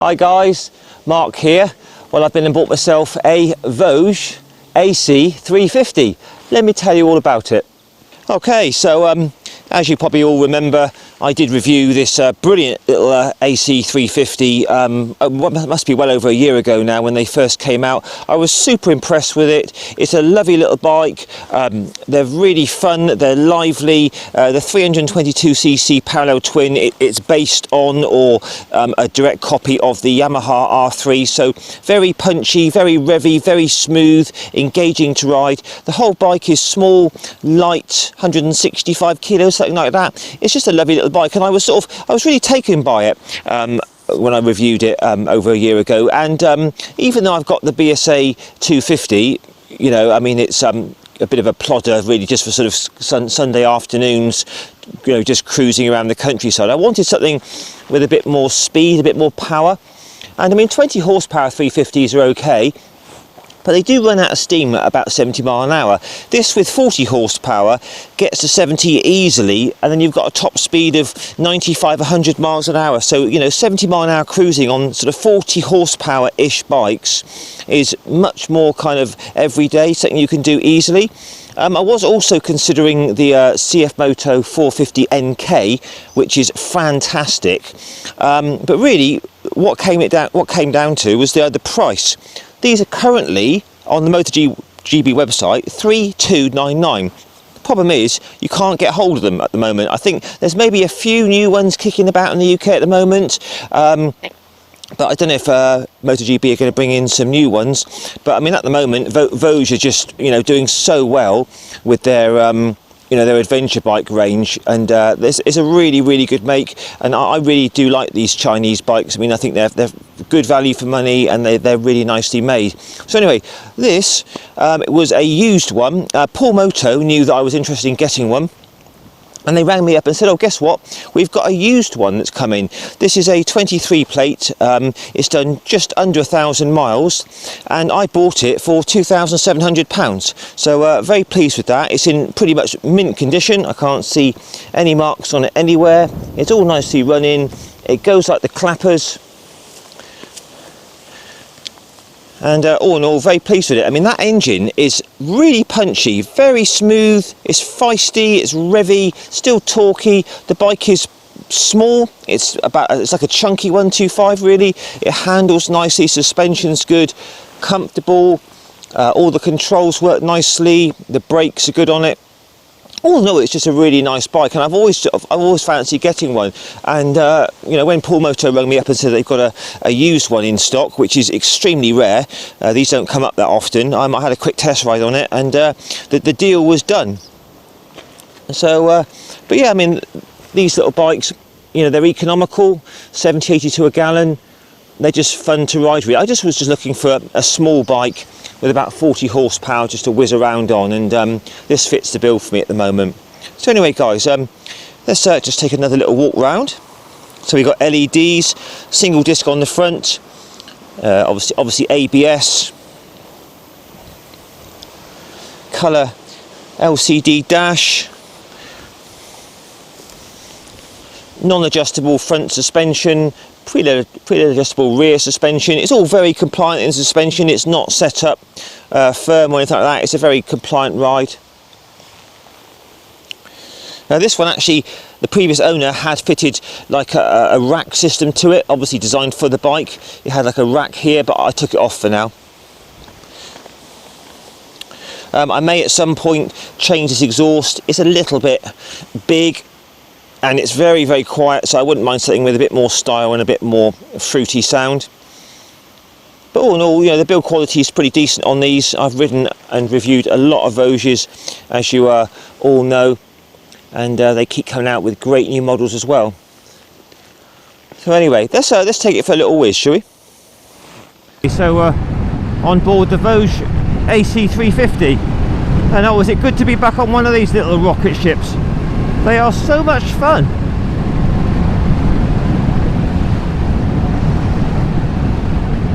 Hi guys, Mark here. Well, I've been and bought myself a Voge AC 350. Let me tell you all about it. Okay, so as you probably all remember, I did review this brilliant little AC 350, must be well over a year ago now when they first came out. I was super impressed with it. It's a lovely little bike. They're really fun, they're lively. The 322cc parallel twin, it's based on or a direct copy of the Yamaha R3, so very punchy, very revvy, very smooth, engaging to ride. The whole bike is small, light, 165 kilos, something like that. It's just a lovely little bike, and I was really taken by it when I reviewed it over a year ago. And even though I've got the BSA 250, you know, I mean, it's a bit of a plodder really, just for sort of Sunday afternoons, you know, just cruising around the countryside. I wanted something with a bit more speed, a bit more power, and I mean 20 horsepower 350s are okay, but they do run out of steam at about 70 mile an hour. This with 40 horsepower gets to 70 easily, and then you've got a top speed of 95, 100 miles an hour. So, you know, 70 mile an hour cruising on sort of 40 horsepower-ish bikes is much more kind of everyday, something you can do easily. I was also considering the CF Moto 450 NK, which is fantastic. But really, what came down to was the price. These are currently on the MotoGP website 3299. The problem is you can't get hold of them at the moment. I think there's maybe a few new ones kicking about in the UK at the moment, but I don't know if MotoGP are going to bring in some new ones. But I mean, at the moment, Voge are just, you know, doing so well with their you know, their adventure bike range, and this is a really good make, and I really do like these Chinese bikes. I mean, I think they're good value for money, and they're really nicely made. So anyway, this it was a used one. Paul Moto knew that I was interested in getting one, and they rang me up and said, oh, guess what, we've got a used one that's coming. This is a 23 plate, it's done just under 1,000 miles, and I bought it for £2,700. So very pleased with that. It's in pretty much mint condition. I can't see any marks on it anywhere. It's all nicely running. It goes like the clappers. And all in all, very pleased with it. I mean, that engine is really punchy, very smooth, it's feisty, it's revvy, still torquey. The bike is small, it's like a chunky 125 really. It handles nicely, suspension's good, comfortable, all the controls work nicely, the brakes are good on it. All in all, it's just a really nice bike, and I've always fancied getting one. And you know, when Paul Moto rang me up and said they've got a used one in stock, which is extremely rare, these don't come up that often, I had a quick test ride on it, and the deal was done. So, but yeah, I mean, these little bikes, you know, they're economical, 70, 80 to a gallon. They're just fun to ride with. I was just looking for a small bike with about 40 horsepower just to whiz around on, and this fits the bill for me at the moment. So anyway, guys, let's just take another little walk round. So we've got LEDs, single disc on the front, obviously ABS, colour LCD dash, non-adjustable front suspension, pre-adjustable rear suspension. It's all very compliant in suspension. It's not set up firm or anything like that. It's a very compliant ride. Now this one, actually, the previous owner had fitted like a rack system to it, obviously designed for the bike. It had like a rack here, but I took it off for now. I may at some point change this exhaust. It's a little bit big, and it's very quiet, so I wouldn't mind something with a bit more style and a bit more fruity sound. But all in all, you know, the build quality is pretty decent on these. I've ridden and reviewed a lot of Voges, as you all know, and they keep coming out with great new models as well. So anyway, let's take it for a little whiz, shall we? So on board the Voge AC 350, and oh, is it good to be back on one of these little rocket ships? They are so much fun.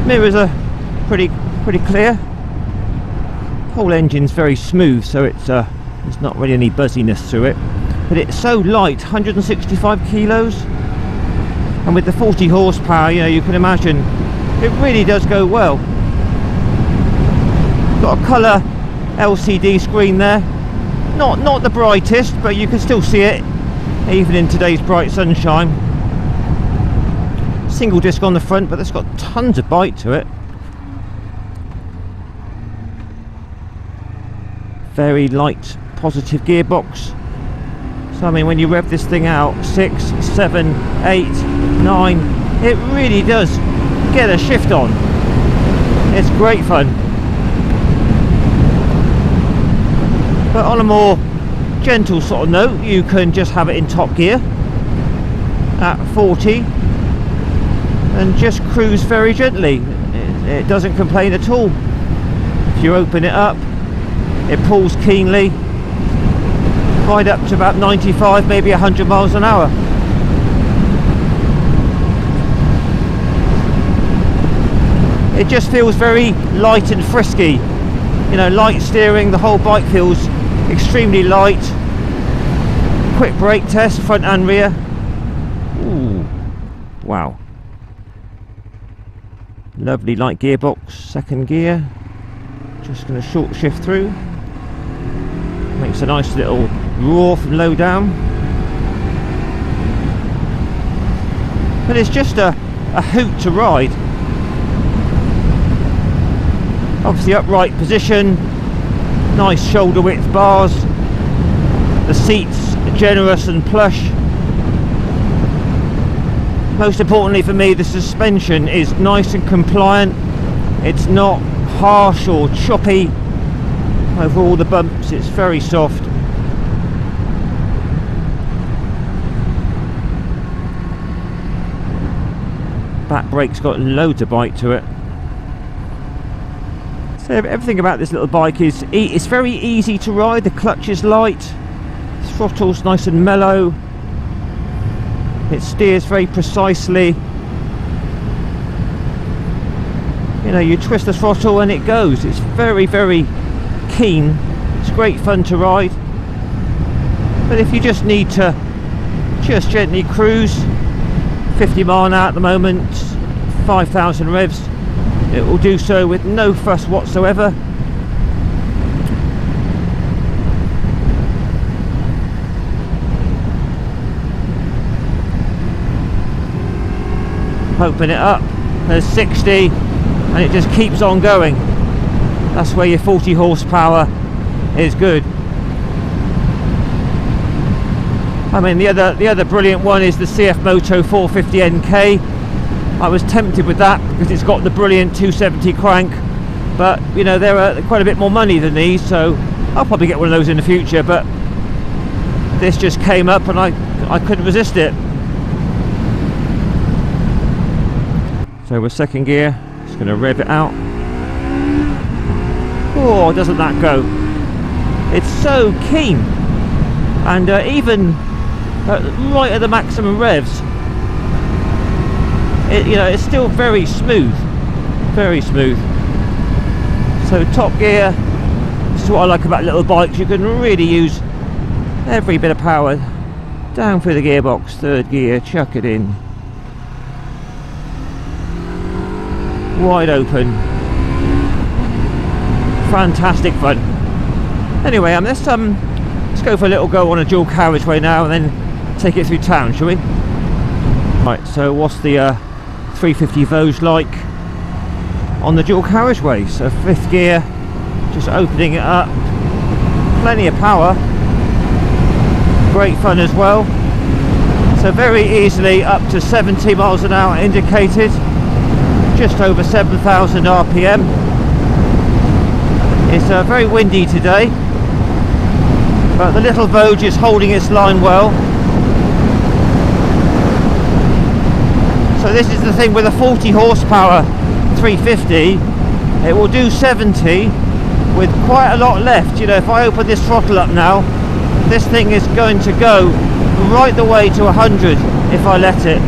Mirrors are pretty clear. Whole engine's very smooth, so there's not really any buzziness through it. But it's so light, 165 kilos. And with the 40 horsepower, you know, you can imagine it really does go well. Got a colour LCD screen there, not the brightest, but you can still see it even in today's bright sunshine. Single disc on the front, but it's got tons of bite to it. Very light, positive gearbox. So I mean, when you rev this thing out, 6, 7, 8, 9, it really does get a shift on. It's great fun. But on a more gentle sort of note, you can just have it in top gear at 40 and just cruise very gently. It doesn't complain at all. If you open it up, it pulls keenly, right up to about 95, maybe 100 miles an hour. It just feels very light and frisky. You know, light steering, the whole bike feels extremely light. Quick brake test, front and rear. Ooh, wow. Lovely light gearbox, second gear. Just going to short shift through. Makes a nice little roar from low down. But it's just a hoot to ride. Obviously upright position, nice shoulder width bars, the seats are generous and plush. Most importantly for me, the suspension is nice and compliant. It's not harsh or choppy over all the bumps, it's very soft. Back brake's got loads of bite to it. So everything about this little bike is it's very easy to ride. The clutch is light, throttle's nice and mellow, it steers very precisely. You know, you twist the throttle and it goes. It's very, very keen. It's great fun to ride. But if you just need to just gently cruise, 50 mile an hour at the moment, 5,000 revs, it will do so with no fuss whatsoever. Open it up, there's 60 and it just keeps on going. That's where your 40 horsepower is good. I mean, the other brilliant one is the CF Moto 450 NK. I was tempted with that because it's got the brilliant 270 crank, but you know, they're quite a bit more money than these, so I'll probably get one of those in the future, but this just came up and I couldn't resist it. So we're second gear, just going to rev it out. Oh, doesn't that go? It's so keen, and even right at the maximum revs, it's still very smooth, very smooth. So top gear, this is what I like about little bikes. You can really use every bit of power down through the gearbox. Third gear, chuck it in, wide open. Fantastic fun. Anyway, let's go for a little go on a dual carriageway now and then take it through town, shall we? Right, so what's the 350 Voge like on the dual carriageway? So fifth gear, just opening it up, plenty of power, great fun as well. So very easily up to 70 miles an hour indicated, just over 7,000 RPM. It's very windy today, but the little Voge is holding its line well. So this is the thing with a 40 horsepower 350, it will do 70 with quite a lot left. You know, if I open this throttle up now, this thing is going to go right the way to 100 if I let it.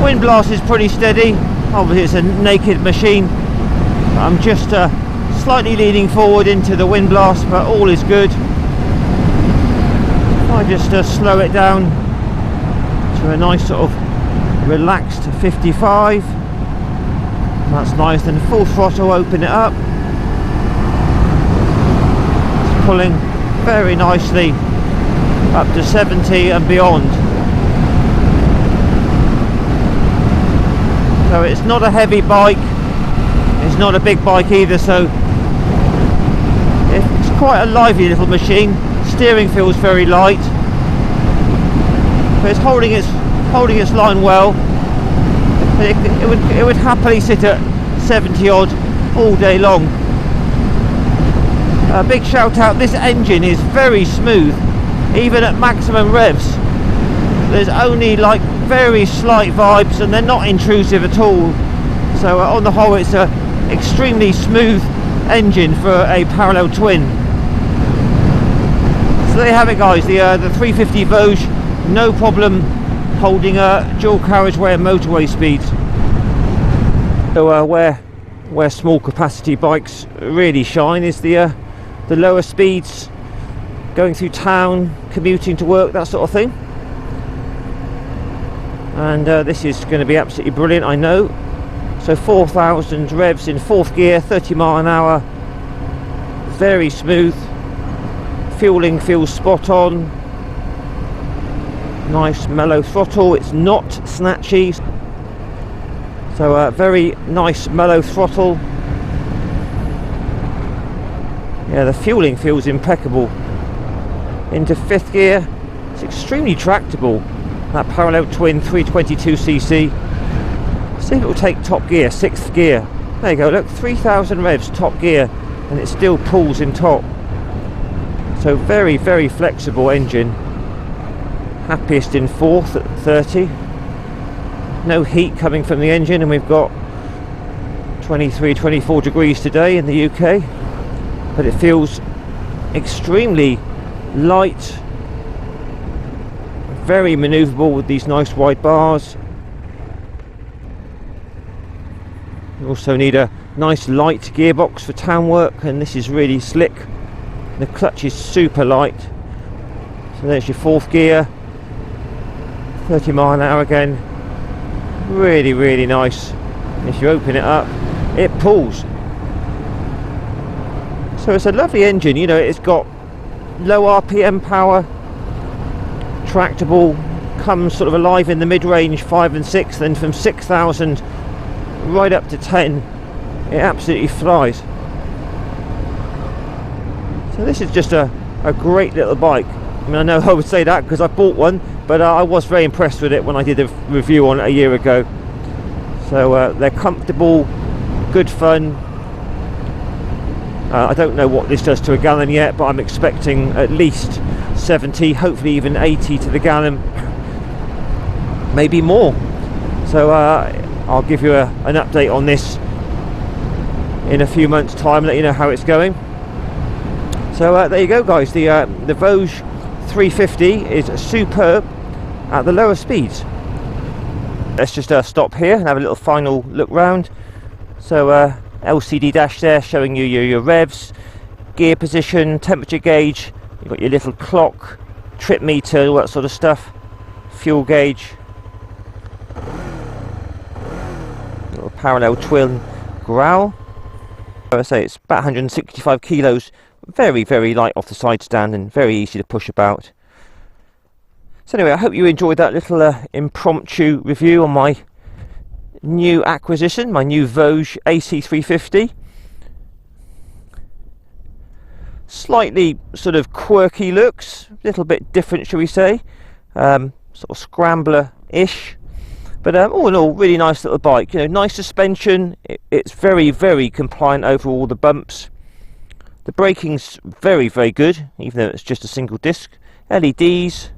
Wind blast is pretty steady. Obviously it's a naked machine. I'm just slightly leaning forward into the wind blast, but all is good. I just slow it down to a nice sort of relaxed 55. That's nice. Then full throttle, open it up. It's pulling very nicely up to 70 and beyond. So it's not a heavy bike, it's not a big bike either, so it's quite a lively little machine. Steering feels very light, but it's holding its line well. It would happily sit at 70 odd all day long. A big shout out, this engine is very smooth, even at maximum revs. There's only like very slight vibes and they're not intrusive at all. So on the whole, it's a extremely smooth engine for a parallel twin. So there you have it, guys, the 350 Voge, no problem holding dual carriageway and motorway speeds. So where small capacity bikes really shine is the lower speeds, going through town, commuting to work, that sort of thing. And this is going to be absolutely brilliant, I know. So 4,000 revs in 4th gear, 30 mile an hour, very smooth. Fueling feels spot on. Nice mellow throttle, it's not snatchy. So very nice mellow throttle. Yeah, the fueling feels impeccable. Into 5th gear, it's extremely tractable. That parallel twin 322cc. See if it will take top gear, 6th gear. There you go, look, 3,000 revs top gear, and it still pulls in top. So very, very flexible engine. Happiest in 4th at 30. No heat coming from the engine, and we've got 23, 24 degrees today in the UK. But it feels extremely light, very manoeuvrable with these nice wide bars. You also need a nice light gearbox for town work, and this is really slick. The clutch is super light. So there's your 4th gear, 30 mile an hour again. Really, really nice. And if you open it up, it pulls. So it's a lovely engine, you know, it's got low RPM power, tractable, comes sort of alive in the mid-range 5 and 6, then from 6,000 right up to 10 it absolutely flies. So this is just a great little bike. I mean, I know I would say that because I bought one, but I was very impressed with it when I did a review on it a year ago. So they're comfortable, good fun. I don't know what this does to a gallon yet, but I'm expecting at least 70, hopefully even 80 to the gallon, maybe more. So I'll give you an update on this in a few months' time, let you know how it's going. So there you go, guys. The Voge 350 is superb at the lower speeds. Let's just stop here and have a little final look round. So LCD dash there showing you your revs, gear position, temperature gauge. You've got your little clock, trip meter, all that sort of stuff, fuel gauge, little parallel twin growl. As I say, it's about 165 kilos, very, very light off the side stand and very easy to push about. So anyway, I hope you enjoyed that little impromptu review on my new acquisition, my new Voge AC 350. Slightly sort of quirky looks, a little bit different, shall we say, sort of scrambler-ish, but all in all, really nice little bike. You know, nice suspension. It's very, very compliant over all the bumps. The braking's very, very good, even though it's just a single disc. LEDs,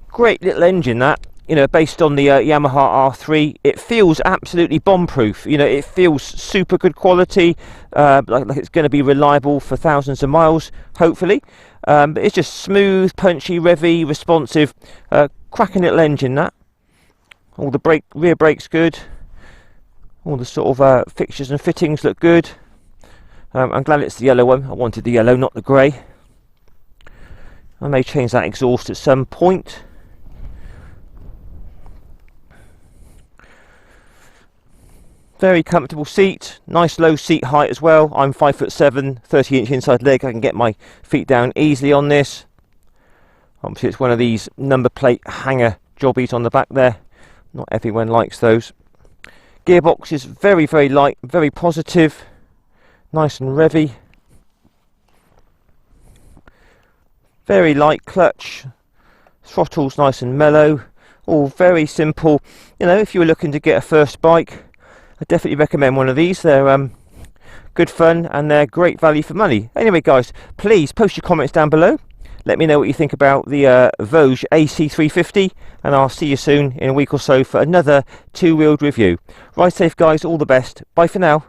great little engine that. You know, based on the Yamaha R3, it feels absolutely bomb-proof. You know, it feels super good quality, like it's going to be reliable for thousands of miles, hopefully. But it's just smooth, punchy, revvy, responsive, cracking little engine that. All the rear brakes good. All the sort of fixtures and fittings look good. I'm glad it's the yellow one. I wanted the yellow, not the grey. I may change that exhaust at some point. Very comfortable seat, nice low seat height as well. I'm 5'7", 30-inch inside leg. I can get my feet down easily on this. Obviously it's one of these number plate hanger jobbies on the back there. Not everyone likes those. Gearbox is very, very light, very positive, nice and revvy. Very light clutch, throttle's nice and mellow, all very simple. You know, if you were looking to get a first bike, I definitely recommend one of these. They're good fun and they're great value for money. Anyway guys, please post your comments down below. Let me know what you think about the Voge AC 350, and I'll see you soon in a week or so for another two-wheeled review. Ride safe guys, all the best. Bye for now.